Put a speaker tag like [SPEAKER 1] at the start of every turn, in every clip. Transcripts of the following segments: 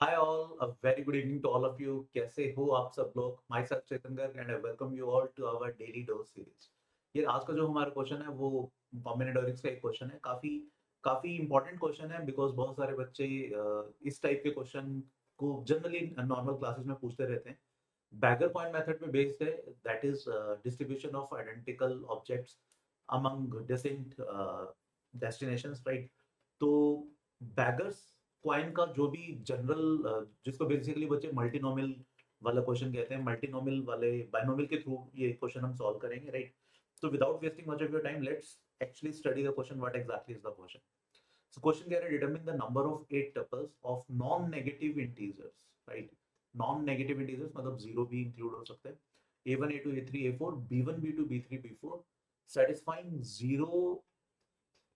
[SPEAKER 1] Hi all, a very good evening to all of you. कैसे हो आप सब लोग? Myself Chetan Garg and I welcome you all to our daily dose series. ये आज का जो हमारा क्वेश्चन है वो कॉम्बिनेटोरिक्स का एक क्वेश्चन है। काफी काफी इंपॉर्टेंट क्वेश्चन है बिकॉज बहुत सारे बच्चे इस टाइप के क्वेश्चन को जनरली नॉर्मल क्लासेस में पूछते रहते हैं। बैगर पॉइंट मेथड पे बेस्ड है, that is distribution of identical objects among distinct destinations, right? तो बैगर्स कॉइन का जो भी जनरल जिसको बेसिकली बच्चे मल्टीनोमियल वाला क्वेश्चन कहते हैं, मल्टीनोमियल वाले बाइनोमियल के थ्रू ये क्वेश्चन हम सॉल्व करेंगे, राइट? तो without wasting much of your time, let's actually study the question what exactly is the question. So question कह रहा है determine the number of 8 tuples of non negative integers, right? Non negative integers मतलब zero भी include हो सकते हैं। a1 a2 a3 a4 b1 b2 b3 b4 satisfying 0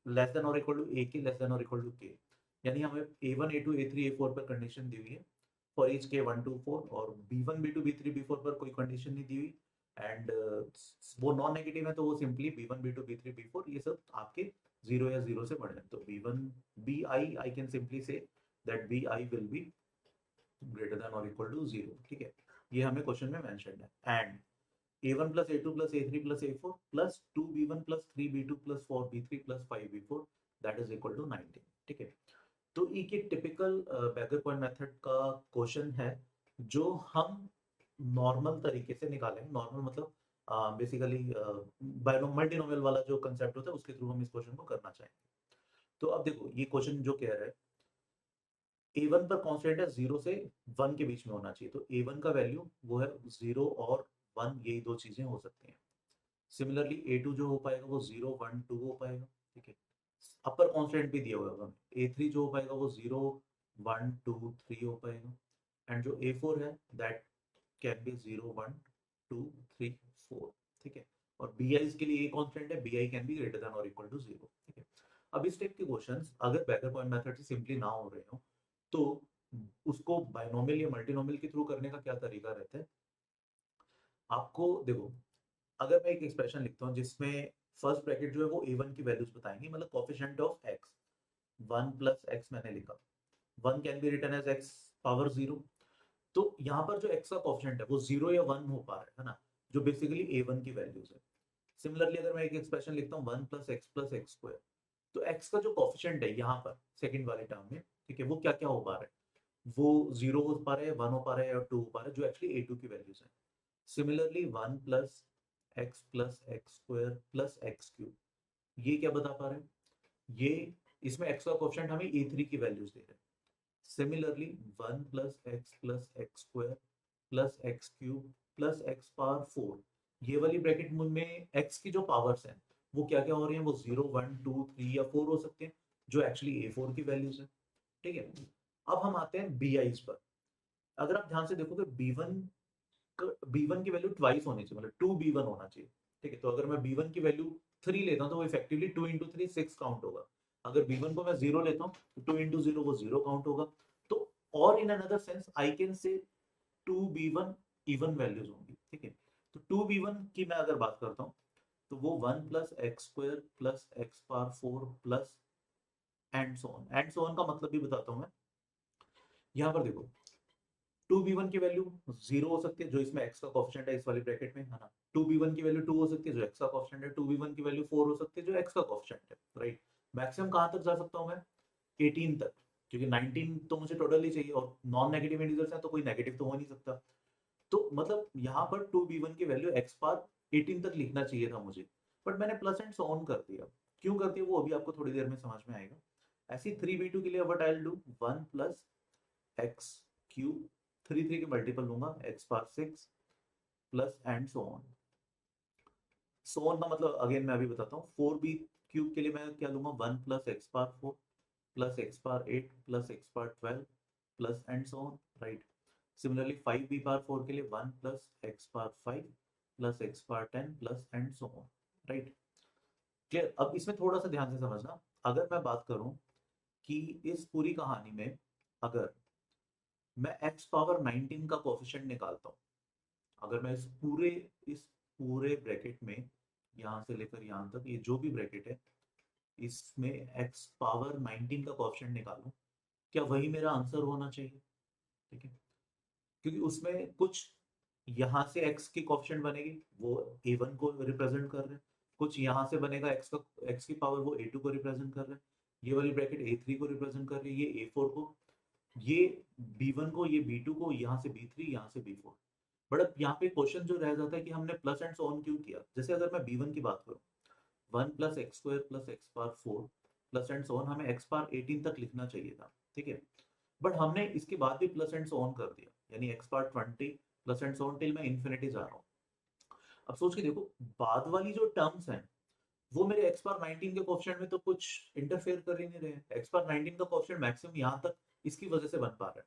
[SPEAKER 1] less than और equal to A K less than और equal to K. यानी हमें A one A two A three A four पर कंडीशन दी हुई है for each K one two four, और B one B two B three B four पर कोई कंडीशन नहीं दी हुई। एंड वो नॉन नेगेटिव है तो वो simply b one B two B three B four ये सब आपके जीरो या जीरो से बढ़ जाए। तो b one b I can simply say that b i will be greater than और इक्वल टू जीरो। ठीक है, ये हमें क्वेश्चन में मेंशन है। And a1 plus a2 plus a3 plus a4 plus 2b1 plus 3b2 plus 4b3 plus 5b4 that is equal to 19। ठीक है, तो एक टिपिकल बैगर पॉइंट मेथड का क्वेश्चन है जो हम नॉर्मल तरीके से निकालेंगे। नॉर्मल मतलब बेसिकली मल्टीनोमियल वाला जो कंसेप्ट होता है उसके थ्रू हम इस क्वेश्चन को करना चाहेंगे। तो अब देखो ये क्वेश्चन जो कह रहा है a1 पर कांस्टेंट है 0 से 1 के बीच में होना चाहिए, तो a1 का वैल्यू वो है 0 और 1, यही दो चीजें हो सकती हैं। सिमिलरली A2 जो हो पाएगा वो 0 1 2 हो पाएगा। ठीक है, अपर कांस्टेंट भी दिया हुआ होगा। A3 जो हो पाएगा वो 0 1 2 3 हो पाएगा। एंड जो A4 है दैट कैन बी 0 1 2 3 4। ठीक है, और BI के लिए ये कांस्टेंट है, BI can be greater than और इक्वल टू 0। ठीक है, अब इस टाइप के क्वेश्चंस अगर बैकर पॉइंट मेथड से सिंपली ना हो रहे हो तो उसको बाइनोमियल या मल्टीनोमियल के थ्रू करने का क्या तरीका रहता है। आपको देखो, अगर मैं एक एक्सप्रेशन लिखता हूँ जिसमें फर्स्ट ब्रैकेट जो है वो a1 की वैल्यूज बताएंगे, मतलब coefficient of x, 1 plus x मैंने लिखा, 1 can be written as x power 0। तो यहाँ पर जो x का कोफिशिएंट है वो 0 या 1 हो पा रहा है ना, जो बेसिकली a1 की वैल्यूज है। सिमिलरली अगर मैं एक एक्सप्रेशन लिखता हूँ 1 प्लस एक्स स्क्वायर, तो x का जो कोफिशिएंट है यहाँ पर सेकंड वाले टर्म में, ठीक है, वो क्या क्या हो पा रहा है, वो 0 हो पा रहा है, 1 हो पा रहा है और 2 हो पा रहा है, जो एक्चुअली a2 की वैल्यूज है। Similarly 1 plus x square plus x cube, ये क्या बता पा रहे हैं, ये इसमें x का कोफिशिएंट हमें a3 की वैल्यूज दे रहे हैं। Similarly 1 plus x square plus x cube plus x power 4, ये वाली ब्रैकेट में x की जो पावर्स हैं वो क्या क्या हो रही हैं, वो 0 1 2 3 या 4 हो सकते हैं, जो एक्चुअली a4 की वैल्यूज है। ठीक है, अब हम आते हैं बी आईज पर। अगर आप ध्यान से देखोगे बी वन की वैल्यू ट्वाइस होनी चाहिए, मतलब 2b1 होना चाहिए। ठीक है, तो अगर मैं बी वन की वैल्यू 3 लेता हूँ तो वो इफेक्टिवली 2 इंटू थ्री 6 काउंट होगा। अगर बी वन को मैं 0 लेता हूँ तो 2 इंटू जीरो वो 0 काउंट होगा। तो और in another sense I can say 2b1 even values होंगी। ठीक है, तो 2b1 की मैं अगर बात करता हूँ तो वो 1 plus x square plus x power 4 plus and so on का मतलब भी बताता हूँ मैं। यहाँ पर देखो 2b1 की वैल्यू 0 हो सकती है, जो इसमें x का कोफिशिएंट है इस वाली ब्रैकेट में, है ना। 2b1 की वैल्यू 2 हो सकती है, जो x का कोफिशिएंट है। 2b1 की वैल्यू 4 हो सकती है, जो x का कोफिशिएंट है, राइट। मैक्सिमम कहां तक जा सकता हूं मैं, 18 तक, क्योंकि 19 तो मुझे टोटल ही चाहिए और नॉन नेगेटिव इंटीजर्स है तो कोई नेगेटिव तो हो नहीं सकता। तो मतलब यहाँ पर 2b1 की वैल्यू x पार 18 तक लिखना चाहिए था मुझे, बट मैंने प्लस एंड सो ऑन कर दिया। क्यों कर दिया वो अभी आपको थोड़ी देर में समझ में आएगा। ऐसी 3b2 के लिए what I will do, 1 plus x cube, 3 3 के मल्टीपल लूंगा, x power 6 plus and so on. So on का मतलब अगेन मैं अभी बताता हूँ। 4b क्यूब के लिए मैं क्या लूंगा, 1 plus x power 4 plus x power 8 plus x power 12 plus and so on, right. Similarly 5b power 4 के लिए 1 plus x power 5 plus x power 10 plus and so on, right. Clear. अब इसमें थोड़ा सा ध्यान से समझना। अगर मैं बात करूं कि इस पूरी कहानी में अगर मैं x पावर 19 का कोफिशिएंट निकालता हूँ, अगर मैं इस पूरे ब्रैकेट में यहाँ से लेकर यहाँ तक ये जो भी ब्रैकेट है इसमें x पावर 19 का कोफिशिएंट निकालूं, क्या वही मेरा आंसर होना चाहिए। ठीक है, क्योंकि उसमें कुछ यहाँ से x की कोफिशिएंट बनेगी वो a1 को रिप्रेजेंट कर रहे हैं, कुछ यहाँ से बनेगा x की पावर वो a2 को रिप्रेजेंट कर रहे हैं, ये वाली ब्रैकेट a3 को रिप्रेजेंट कर रही है, ये a4 को, ये b1 को, ये b2 को, यहाँ से b3, यहाँ से b4। बट अब यहाँ पे क्वेश्चन जो रह जाता है कि हमने प्लस एंड सो ऑन क्यों किया। जैसे अगर मैं b1 की बात करूँ, 1 plus x square plus x power 4 plus and so on, हमें एक्स पावर 18 तक लिखना चाहिए था, ठीक है, बट हमने इसके बाद भी प्लस एंड सो ऑन कर दिया, यानी x power 20 plus and so on till मैं इन्फिनिटी जा रहा हूँ। अब सोच के देखो, बाद वाली जो टर्म्स हैं वो मेरे एक्स पावर 19 के कोएफिशिएंट में तो कुछ इंटरफेयर कर ही नहीं रहे। एक्स पावर 19 का कोएफिशिएंट मैक्सिमम यहाँ तक इसकी वजह से बन पा रहा है,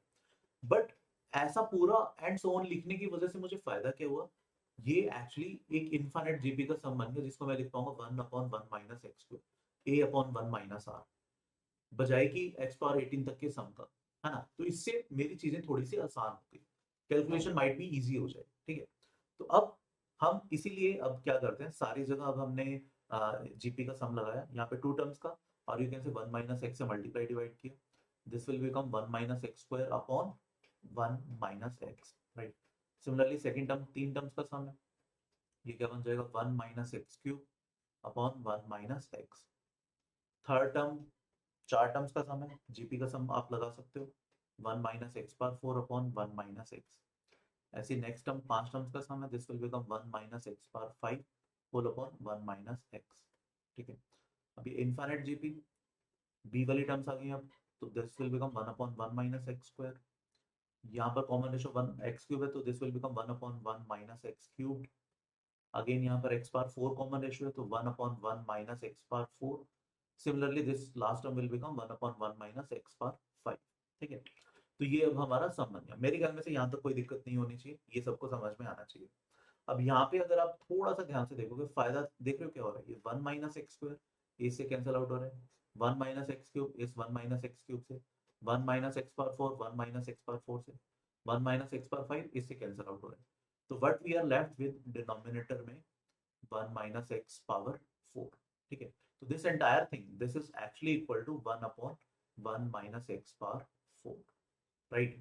[SPEAKER 1] बट ऐसा पूरा एंड सो ऑन लिखने की वजह से मुझे फायदा क्या हुआ, ये एक्चुअली एक इनफाइनाइट जीपी का सम बन गया, जिसको मैं लिख पाऊंगा 1 upon 1 minus x cube a upon 1 minus r, बजाय कि एक्स पावर 18 तक के सम का, है ना। तो इससे मेरी चीजें थोड़ी सी आसान हो गई, कैलकुलेशन माइट भी इजी हो जाए, ठीक है। तो अब हम इसीलिए अब क्या करते हैं, सारी जगह अब हमने जीपी का सम लगाया यहाँ पे टू टर्म्स का, और you can say 1 minus x से मल्टीप्लाई डिवाइड किया, this will become 1 minus x square upon 1 minus x, right. Similarly second term, तीन टर्म्स का सम है, ये क्या बन जाएगा 1 minus x cube upon 1 minus x. Third term, चार टर्म्स का सम है, जीपी का सम आप लगा सकते हो, 1 minus x power 4 upon 1 minus x. ऐसे नेक्स्ट टर्म, पांच टर्म्स का सम है, this will become 1 minus x power 5 whole upon 1 minus x, ठीक है। अभी इनफाइनाइट जीपी, बी वाली टर्म्स आ गई अब, तो this will become 1 upon 1 minus x square, यहाँ पर कॉमन रेशो 1 एक्स क्यूब है, तो this will become 1 upon 1 minus x cube. Again यहाँ पर एक्स पावर 4 कॉमन रेशो है, तो 1 upon 1 minus x power 4। Similarly this last term will become 1 upon 1 minus x power 5, ठीक है। तो ये अब हमारा सम बन गया। मेरे ख्याल में से यहाँ तक कोई दिक्कत नहीं होनी चाहिए, ये सबको समझ में आना चाहिए। अब यहाँ पे अगर आप थोड़ा सा ध्यान से देखोगे, फायदा देख रहे हो क्या हो रहा है, ये 1 माइनस एक्स स्क्वायर इससे कैंसिल आउट हो रहा है, 1 माइनस एक्स क्यूब इस 1 माइनस एक्स क्यूब से, 1 minus x power 4 1 minus x power 4 से, 1 माइनस एक्स पावर 5 इससे कैंसिल आउट हो रहा है। तो what we are left with denominator में 1 माइनस एक्स पावर 4, ठीक है। तो this entire thing, this is actually equal to 1 upon 1 minus x power 4, right.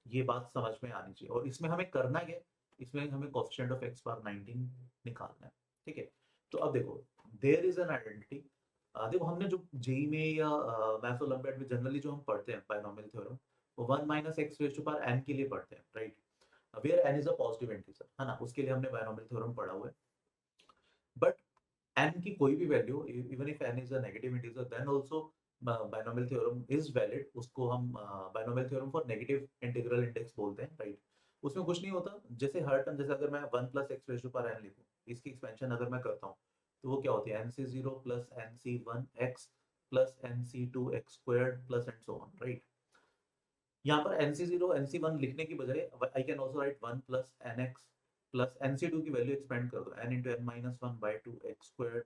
[SPEAKER 1] ये बात समझ में आनी चाहिए। और इसमें हमें करना क्या है, इसमें हमें कोएफिशिएंट ऑफ एक्स पावर 19 निकालना है, ठीक है। तो अब देखो, देयर इज एन आइडेंटिटी, देखो हमने जो जेई में या मैथ्स ओलंपियाड में जनरली जो हम पढ़ते हैं बायनोमियल थ्योरम, वो 1 minus x raise to power n के लिए पढ़ते हैं, right, where n is a positive integer, है ना, उसके लिए हमने बायनोमियल थ्योरम पढ़ा हुआ है। बट n की कोई भी value, even if n is a negative integer, then also binomial theorem is valid, उसको हम binomial theorem for negative integral index बोलते हैं, राइट। उसमें कुछ नहीं होता, जैसे हर टर्म, जैसे अगर मैं 1 plus x raise to power n लिखूं, इसकी एक्सपेंशन अगर मैं करता हूं, तो वो क्या होती है, nc0 plus nc1 x plus nc2 x squared plus and so on, right. यहाँ पर nc0 nc1 लिखने की बजाय I can also right 1 plus nx plus nc2 की वैल्यू एक्सपेंड कर दो, n into n minus 1 by 2 x squared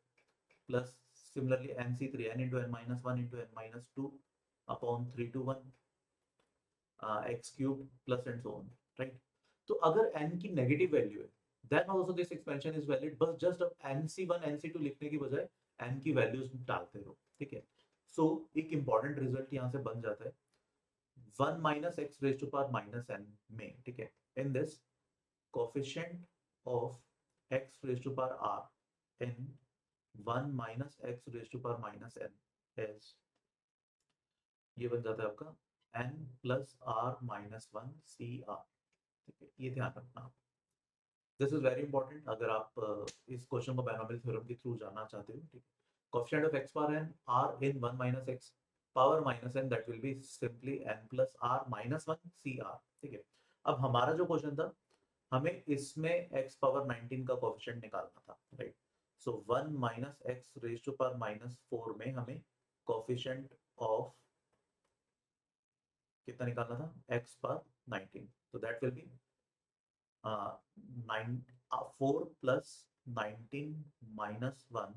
[SPEAKER 1] plus similarly nc3 n into n minus 1 into n minus 2 upon 3 to 1 x cube plus and so on, right. तो अगर n की negative value है, then also this expansion is valid, बस just अब nc1 nc2 लिखने की बजाय n की वैल्यूज डालते रहो, ठीक है। सो एक इंपॉर्टेंट रिजल्ट यहाँ से बन जाता है 1 minus x raise to power minus n में, ठीक है, in this coefficient of x raise to power r in 1 minus x raise to power minus n is, ये बन जाता है आपका n plus r minus 1 c r, ठीक है, ये ध्यान रखना आप। दिस इज वेरी इंपॉर्टेंट अगर आप इस क्वेश्चन को बायनोमियल थ्योरम के थ्रू जानना चाहते हो, ठीक है। Coefficient of x power n r in 1 minus x power minus n, that will be simply n plus r minus 1 cr, ठीक है। अब हमारा जो क्वेश्चन था, हमें इसमें x पावर 19 का कोएफिशिएंट निकालना था, right. So 1 minus x raise to power minus 4 में हमें कोएफिशिएंट ऑफ कितना निकालना था, x पावर 19, तो that will be 4 plus 19 minus 1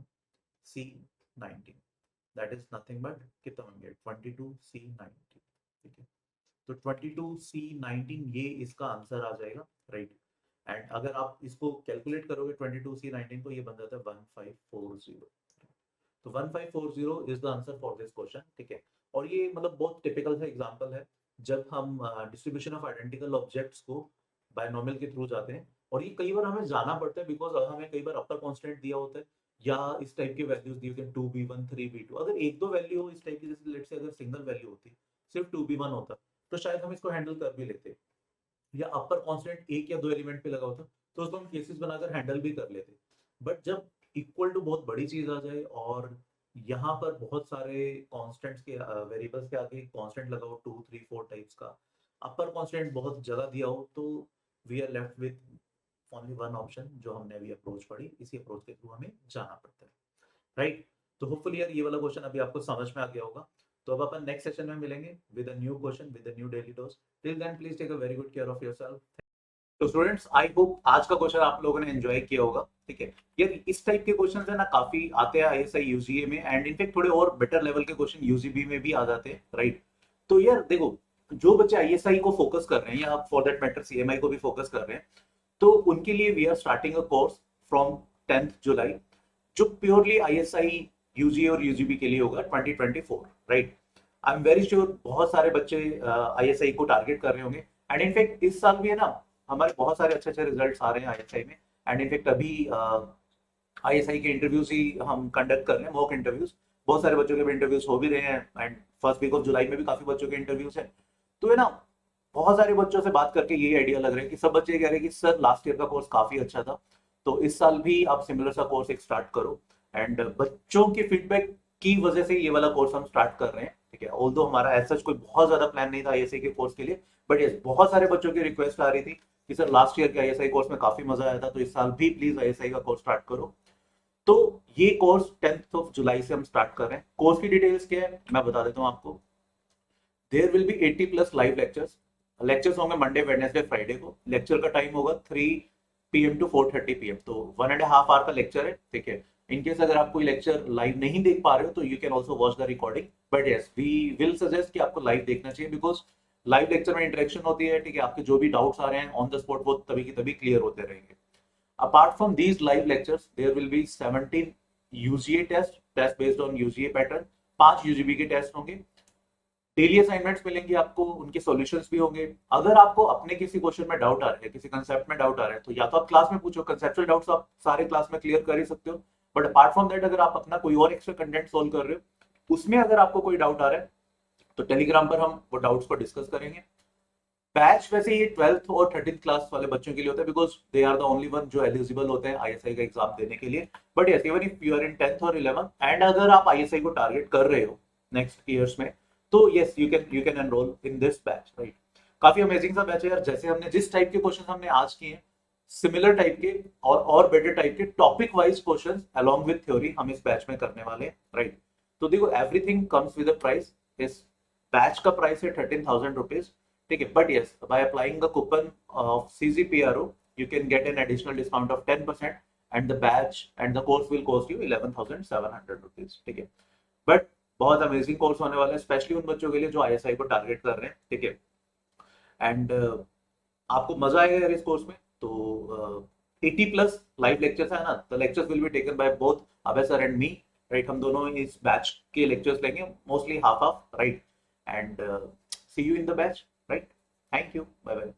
[SPEAKER 1] c 19, that is nothing but कितना बन गया 22c19, ठीक है। तो 22c19 ये इसका आंसर आ जाएगा, राइट। एंड अगर आप इसको कैलकुलेट करोगे 22c19 को, ये बन जाता है 1540, तो 1540 is the answer for this question, ठीक है। और ये मतलब बहुत टिपिकल सा एग्जांपल है, जब हम डिस्ट्रीब्यूशन ऑफ आइडेंटिकल ऑब्जेक्ट्स को बायनोमियल के थ्रू जाते हैं, और ये कई बार हमें जाना पड़ता है बिकॉज हमें कई बार अपर कांस्टेंट दिया होता है या इस टाइप के वैल्यूज दिए होते हैं 2b1 3b2। अगर एक दो वैल्यू हो इस टाइप की, जैसे लेट्स से अगर सिंगल वैल्यू होती सिर्फ 2b1 होता, तो शायद हम इसको हैंडल कर भी लेते, या अपर कांस्टेंट एक या दो एलिमेंट पे लगा होता तो उसको हम केसेस बनाकर हैंडल भी कर लेते। बट जब इक्वल टू बहुत बड़ी चीज आ जाए और यहाँ पर बहुत सारे कांस्टेंट्स के वेरिएबल्स के आगे कांस्टेंट लगा हो 2 3 4 टाइप्स का, अपर कांस्टेंट बहुत जगह दिया हो, तो we are left with only one option जो हमने अभी अप्रोच पढ़ी, इसी अप्रोच के थ्रू हमें जाना पड़ता है, राइट। तो होपफुली यार ये वाला क्वेश्चन अभी आपको समझ में आ गया होगा। तो अब अपन नेक्स्ट सेशन में मिलेंगे with a new question with a new daily dose. Till then please take a very good care of yourself. तो स्टूडेंट्स आई होप आज का क्वेश्चन आप लोगों ने एंजॉय किया होगा, ठीक है। यार इस टाइप के क्वेश्चन है ना काफी आते हैं आईएसआई यूजीए में, एंड इनफेक्ट थोड़े और बेटर लेवल के क्वेश्चन यूजीबी में भी आ जाते हैं, राइट। तो यार देखो, जो बच्चे आईएसआई को फोकस कर रहे हैं या फॉर दैट मैटर सीएमआई को भी फोकस कर रहे हैं, तो उनके लिए we are starting a course from 10th July, जो प्योरली आईएसआई यूजीए और यूजीबी के लिए होगा 2024, right. I am very sure बहुत सारे बच्चे आईएसआई को टारगेट कर रहे होंगे, एंड इनफेक्ट इस साल भी है ना हमारे बहुत सारे अच्छे अच्छे रिजल्ट्स आ रहे हैं आईएसआई में। एंड इनफेक्ट अभी आईएसआई के इंटरव्यूज ही हम कंडक्ट कर रहे हैं, मॉक इंटरव्यूज, बहुत सारे बच्चों के भी इंटरव्यूज हो भी रहे हैं, and first week of July में भी काफी बच्चों के इंटरव्यूज हैं। तो है ना बहुत सारे बच्चों से बात करके ये आइडिया लग रहा है कि सब बच्चे कह रहे हैं कि सर लास्ट ईयर का कोर्स काफी अच्छा था, तो इस साल भी आप सिमिलर सा कोर्स एक स्टार्ट करो। एंड बच्चों के फीडबैक की वजह से ये वाला कोर्स हम स्टार्ट कर रहे हैं, ठीक है। ऑल्दो हमारा ऐसा कोई बहुत ज्यादा प्लान नहीं था आईएसआई के कोर्स के लिए, बट यस बहुत सारे बच्चों की रिक्वेस्ट आ रही थी कि सर लास्ट ईयर के आईएसआई कोर्स में काफी मजा आया था, तो इस साल भी प्लीज आईएसआई का कोर्स स्टार्ट करो। तो ये कोर्स 10th ऑफ जुलाई से हम स्टार्ट कर रहे हैं। कोर्स की डिटेल्स क्या है मैं बता देता हूँ आपको। There will be 80 plus live lectures. Lectures होंगे मंडे वेडनेसडे फ्राइडे को। लेक्चर का टाइम होगा 3 PM टू 4:30 PM, तो 1.5 आवर का लेक्चर है, ठीक है। इनकेस अगर आप कोई लेक्चर लाइव नहीं देख पा रहे हो तो you can also watch the recording, but yes we will suggest कि आपको लाइव देखना चाहिए, बिकॉज लाइव लेक्चर में इंटरेक्शन होती है, ठीक है। आपके जो भी डाउट्स आ रहे हैं ऑन द स्पॉट वो तभी की तभी क्लियर होते रहेंगे। Apart from these live lectures, there will be 17 UGA test based on UGA pattern, 5 UGB के टेस्ट होंगे। डेली असाइनमेंट्स मिलेंगे आपको, उनके सॉल्यूशंस भी होंगे। अगर आपको अपने किसी क्वेश्चन में डाउट आ रहा है, किसी कंसेप्ट में डाउट आ रहा है, तो या तो आप क्लास में पूछो, कंसेप्चुअल डाउट्स आप सारे क्लास में क्लियर कर ही सकते हो। बट अपार्ट फ्रॉम दैट अगर आप अपना कोई और एक्स्ट्रा कंटेंट सोल्व कर रहे हो, उसमें अगर आपको कोई डाउट आ रहा है तो टेलीग्राम पर हम वो डाउट्स को डिस्कस करेंगे। बैच वैसे ये 12th और 13th क्लास वाले बच्चों के लिए होता है, because they are the only one जो एलिजिबल होते हैं आईएसआई का एग्जाम देने के लिए। But yes even if you are in 10th और 11th एंड अगर आप आईएसआई को टारगेट कर रहे हो नेक्स्ट ईयर्स में, तो yes you can enrol in this batch, right. काफी अमेजिंग सा बैच है यार। जैसे हमने जिस टाइप के क्वेश्चन हमने आज किए हैं, सिमिलर टाइप के और बेटर टाइप के topic wise question along with theory हम इस बैच में करने वाले हैं, राइट। तो देखो everything comes with a price. इस बैच का प्राइस है 13,000 रुपीज, ठीक है। But yes by applying the coupon of CGPRO you can get an additional discount of 10%, and the batch and the course will cost you 11,700 rupees, ठीक है। But बहुत amazing course होने वाला है, स्पेशली उन बच्चों के लिए जो आईएसआई को टारगेट कर रहे हैं, ठीक है। एंड आपको मजा आएगा यार इस कोर्स में। तो 80 प्लस लाइव लेक्चर्स है ना, the lectures will be taken by both Abhay sir and me, right. हम दोनों इस बैच के लेक्चर्स लेंगे, mostly half half, right. And see you in the batch, right. Thank you, bye bye.